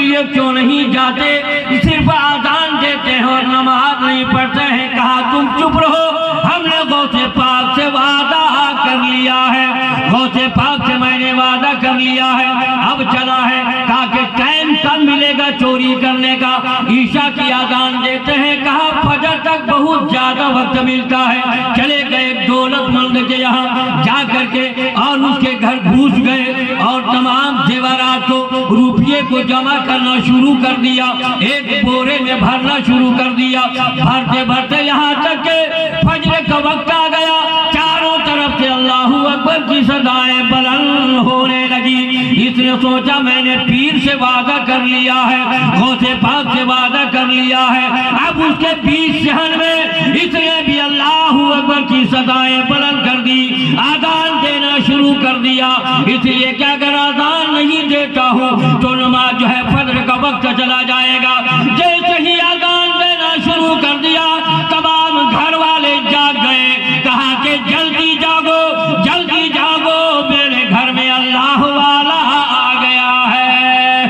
لیے کیوں نہیں جاتے؟ صرف آذان دیتے ہیں اور نماز نہیں پڑھتے ہیں۔ کہا تم چپ رہو، ہم نے غوث پاک سے وعدہ کر لیا ہے، غوث پاک سے میں نے وعدہ کر لیا ہے، اب چلا ہے۔ کہا کہ ٹائم کب ملے گا چوری کرنے کا؟ عشاء کی آذان دیتے ہیں۔ کہا فجر تک بہت زیادہ وقت ملتا ہے۔ چلے گئے دولت مند کے یہاں، جا کر کے اور اس کے گھر گھس گئے اور تمام زیورات کو، روپیے کو جمع کرنا شروع کر دیا، ایک بورے میں بھرنا شروع کر دیا۔ بھرتے بھرتے یہاں تک کہ فجر کا وقت آ گیا، چاروں طرف سے اللہ اکبر کی صدائیں بلند ہونے لگی۔ اس نے سوچا میں نے پیر سے وعدہ کر لیا ہے، غوث پاک سے وعدہ کر لیا ہے، اب اس کے بیچ شہر میں اس نے بھی اللہ اکبر کی صدائیں بلند کر دی، آذان دینا شروع کر دیا۔ اس لیے کہ اگر آذان نہیں دیتا ہوں تو نماز جو ہے فجر کا وقت چلا جائے گا۔ جیسے ہی آذان دینا شروع کر دیا، تمام گھر والے جاگ گئے۔ کہا کہ جلدی جاگو، جلدی جاگو، میرے گھر میں اللہ والا آ گیا ہے،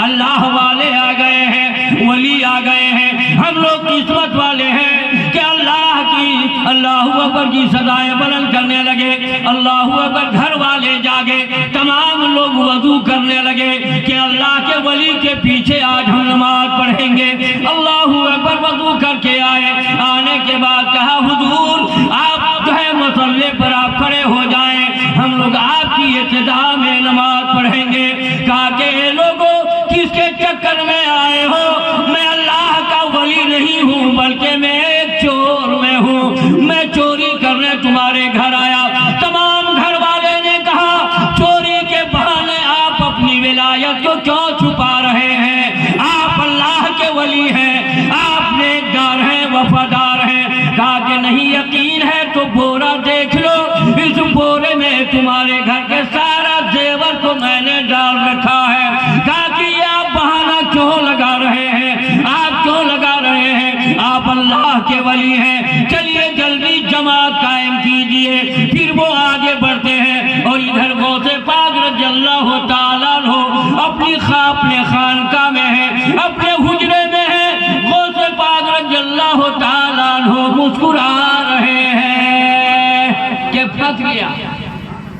اللہ والے آ گئے ہیں، ولی آ گئے ہیں۔ ہم لوگ قسمت والے ہیں کہ اللہ اکبر کی صدائیں بلند کرنے لگے، اللہ اکبر، گھر والے جاگے، تمام لوگ وضو کرنے لگے کہ اللہ کے ولی کے پیچھے آج ہم نماز پڑھیں گے۔ اللہ اکبر، وضو کر کے آئے، آنے کے بعد کہا حضور آپ جو ہے مصلی پر آپ کھڑے ہو جائیں، ہم لوگ آپ کی ابتدا میں نماز پڑھیں گے۔ کہا کہ اے لوگوں کس کے چکر میں آئے ہو؟ میں اللہ کا ولی نہیں ہوں بلکہ میں ایک چور میں ہوں، میں چوری کرنے تمہارے گھر آیا۔ تمام گھر والے نے کہا چوری کے بہانے آپ اپنی ولایت کو کیوں چھپا رہے ہیں؟ آپ اللہ کے ولی ہیں، آپ نیکدار ہیں، وفادار ہیں۔ کہا کہ نہیں یقین ہے تو بورا دیکھ لو، اس بورے میں تمہارے گھر کے سارا زیور کو میں نے ڈال رکھا ہے۔ کہا کہ یہ آپ بہانہ کیوں لگا رہے ہیں؟ آپ کیوں لگا رہے ہیں؟ آپ اللہ کے ولی ہیں، چلیے جلدی جماعت قائم کیجئے۔ پھر وہ آگے بڑھتے ہیں اور ادھر غوث پاک رضی اللہ تعالیٰ عنہ اپنی اپنے خانقاہ میں ہے، اپنے حجرے میں ہے۔ غوث پاک رضی اللہ تعالیٰ عنہ مسکرا رہے ہیں کہ پھنس گیا،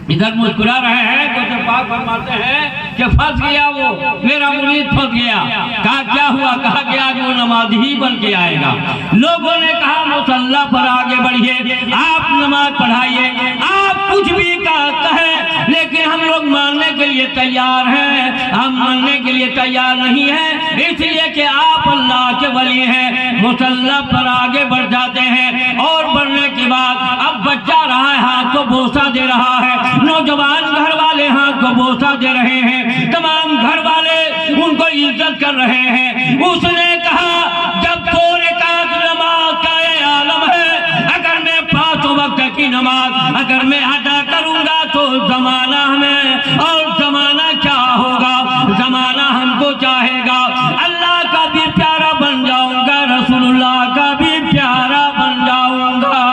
ادھر مسکرا رہے ہیں۔ غوث پاک فرماتے ہیں کہ پھنس گیا، وہ میرا مرید پھنس گیا۔ کہا کیا ہوا؟ کہا کہ آج وہ نماز ہی بن کے آئے گا۔ لوگوں نے کہا مصلی پر آگے بڑھیے، آپ نماز پڑھائیے، آپ کچھ بھی کہیں لیکن ہم لوگ ماننے کے لیے تیار ہیں، ہم ماننے کے لیے تیار نہیں ہیں، اس لیے کہ آپ اللہ کے ولی ہیں۔ مصلی پر آگے بڑھ جاتے ہیں اور بڑھنے کے بعد اب بچہ رہا ہے، ہاتھ کو بوسہ دے رہا ہے، نوجوان گھر والے ہاتھ کو بوسہ دے رہے ہیں، تمام گھر والے ان کو عزت کر رہے ہیں۔ اس نے کہا جب تو رکعت نماز کا یہ عالم ہے، اگر میں 5 وقت کی نماز اگر میں ادا کروں گا تو زمانہ میں، اور زمانہ کیا ہوگا؟ زمانہ ہم کو چاہے گا، اللہ کا بھی پیارا بن جاؤں گا، رسول اللہ کا بھی پیارا بن جاؤں گا۔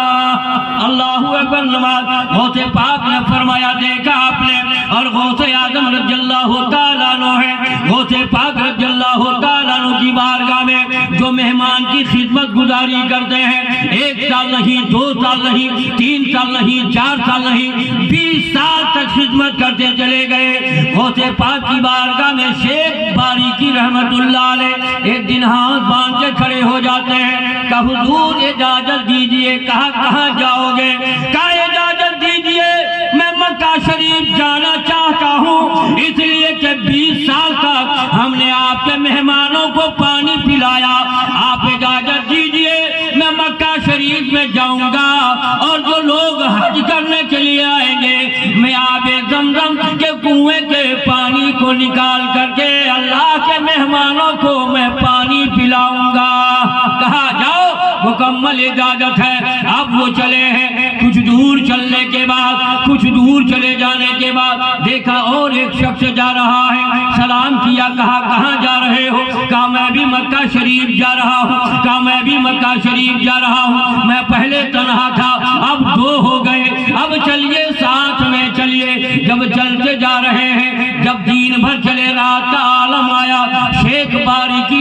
اللہ اکبر۔ نماز غوث پاک نے فرمایا دیکھا آپ نے، اور غوث اعظم رضی اللہ تعالیٰ عنہ ہے، غوث پاک رضی اللہ تعالیٰ عنہ کی بارگاہ میں جو مہمان کی خدمت گزاری کرتے ہیں، 1 سال نہیں، 2 سال نہیں، 3 سال نہیں، 4 سال نہیں، 20 سال تک خدمت کرتے چلے گئے۔ غوث پاک کی بارگاہ میں شیخ باریکی رحمت اللہ علیہ ایک دن ہاتھ باندھ کے کھڑے ہو جاتے ہیں کہ حضور اجازت دیجئے۔ کہا کہاں جاؤ گے؟ کہا اجازت دیجئے میں مکہ شریف جانا چاہتا ہوں، اس لیے کہ 20 سال تک ہم نے آپ کے مہمانوں کو پانی پلایا، آپ اجازت دیجئے میں مکہ شریف میں جاؤں گا، اور جو لوگ حج کرنے کے لیے آئیں گے میں آب زمزم کے کنویں کے پانی کو نکال کر کے اللہ کے مہمانوں کو میں پانی پلاؤں گا۔ کہا جاؤ، مکمل اجازت ہے۔ اب وہ چلے ہیں، کچھ دور چلنے کے بعد، کچھ دور چلے جانے کے بعد دیکھا اور ایک شخص جا رہا ہے، سلام کیا، کہا کہاں جا رہے ہو؟ کہا میں بھی مکہ شریف جا رہا ہوں، کہا میں بھی مکہ شریف جا رہا ہوں، میں پہلے تنہا تھا اب 2 ہو گئے، اب چلیے ساتھ میں چلیے۔ جب چلتے جا رہے ہیں، جب دن بھر چلے، رات کا عالم آیا،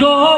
2